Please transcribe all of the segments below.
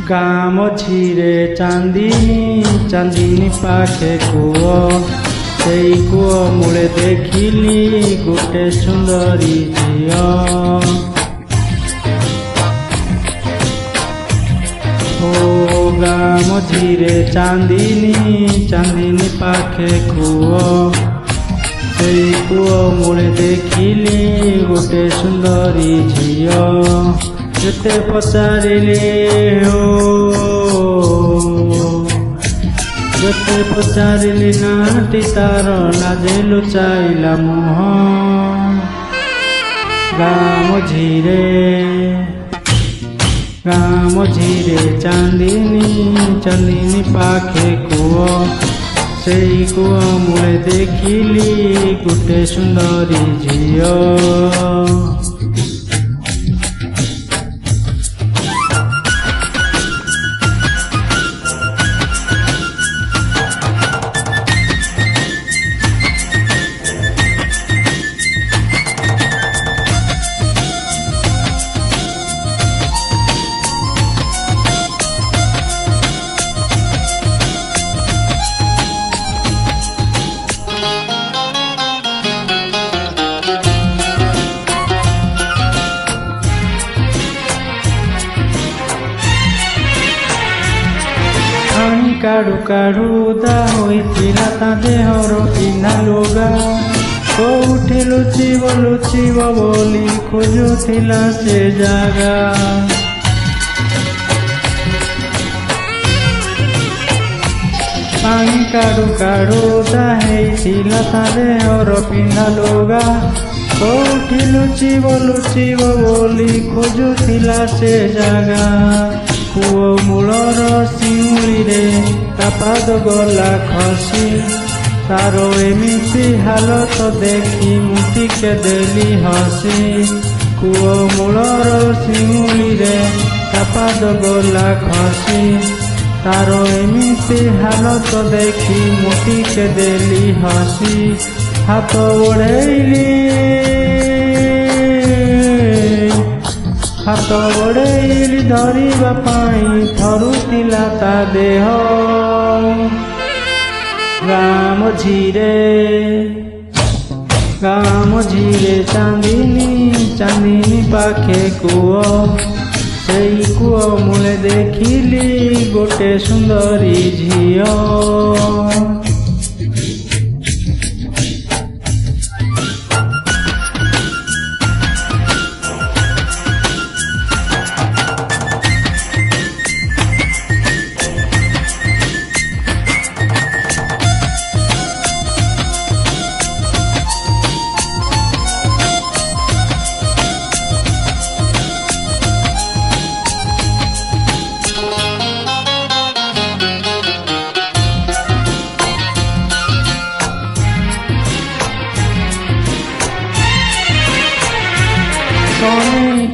गाँ मझिरे चांदिनी चांदिनी पाखे कूओ से कूओ मूले देखिली गोटे सुंदरी झियो। ओ गाँ मझिरे चांदिनी चांदिनी पाखे कूओ से कूओ मूले देखिली गोटे सुंदरी झियो। जेते पचारिले जेते पचारिली नाटी तार लाजे लुचाइला मुह। गाँ मझिरे चांदिनी चांदिनी पाखे कूओ से कूओ मूले देखिली गोटे सुंदरी झियो। काड़ू काड़ू दा होइथिला ता देहर पिन्धा लुगा। कोउठी लुचिब बोली खोजुथिला से जागा। पानी काड़ू काड़ू दा होइथिला ता देहर पिन्धा लुगा। कोउठी लुचिब बोली खोजुथिला से जागा। कूओ मूलर शिउली रे ता पाद गला खसी। तारो एमिति हालत देखी मुटिके देली हसी। कूओ मूलर शिउली रे ता पाद गला खसी। तारो एमिति हालत देखी मुटिके देली हसी। हाथ बड़ेइली धरिबा पाई थरुथिला ता देह। गाँ मझिरे चांदिनी पाखे कूओ से कूओ मूले देखिली गोटे सुंदरी झियो।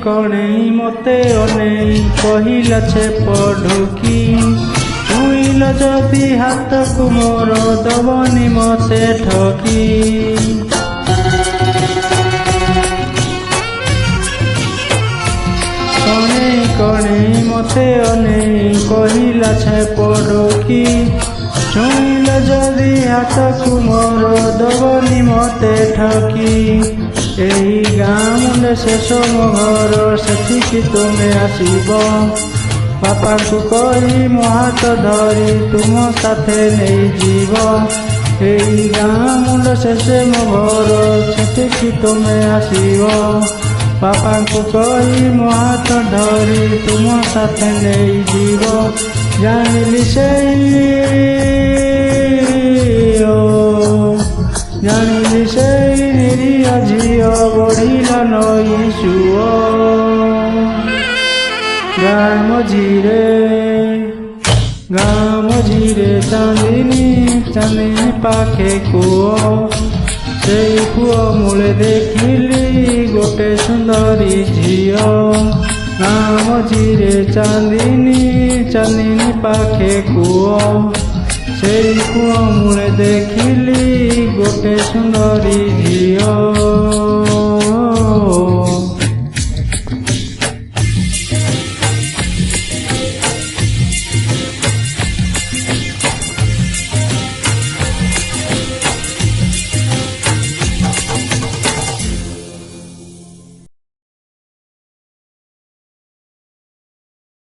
कणेई मते अनेई कहिला छेप ढुकी। छुइल जदि हाथ को मोर दबनी मते ठकी। कणेई मते अनेई कहिला छेप ढुकी। छुइल जदि हाथ को मोर दबनी मते ठकी। ଏହି ଗାଁ ମୁଣ୍ଡେ ଶେଷ ମୋ ଘର, ସେଠିକି ତୁମେ ଆସିବ। ବାପାଙ୍କୁ କହି ମୋ ହାତ ଧରି ତୁମ ସାଥେ ନେଇଯିବ। ଏହି ଗାଁ ମୁଣ୍ଡ ଶେଷେ ମୋ ଘର, ସେଠିକି ତୁମେ ଆସିବ। ବାପାଙ୍କୁ କହି ମୋ ହାତ ଧରି ତୁମ ସାଥେ ନେଇଯିବ। ଜାଣିଲି ଜାଣିଲି ସେଇ ନିରୀହ ଝିଅ ବଢ଼ିଲା ନଈ ସୁଅ। ଗାଁ ମଝିରେ ଚାନ୍ଦିନୀ ପାଖେ କୂଅ। ସେଇ କୂଅ ମୂଳେ ଦେଖିଲି ଗୋଟେ ସୁନ୍ଦରୀ ଝିଅ। ଗାଁ ମଝିରେ ଚାନ୍ଦିନୀ ପାଖେ କୂଅ। ସେଇ କୂଅ ମୂଳେ ଦେଖିଲି ଗୋଟେ ସୁନ୍ଦରୀ ଝିଅ।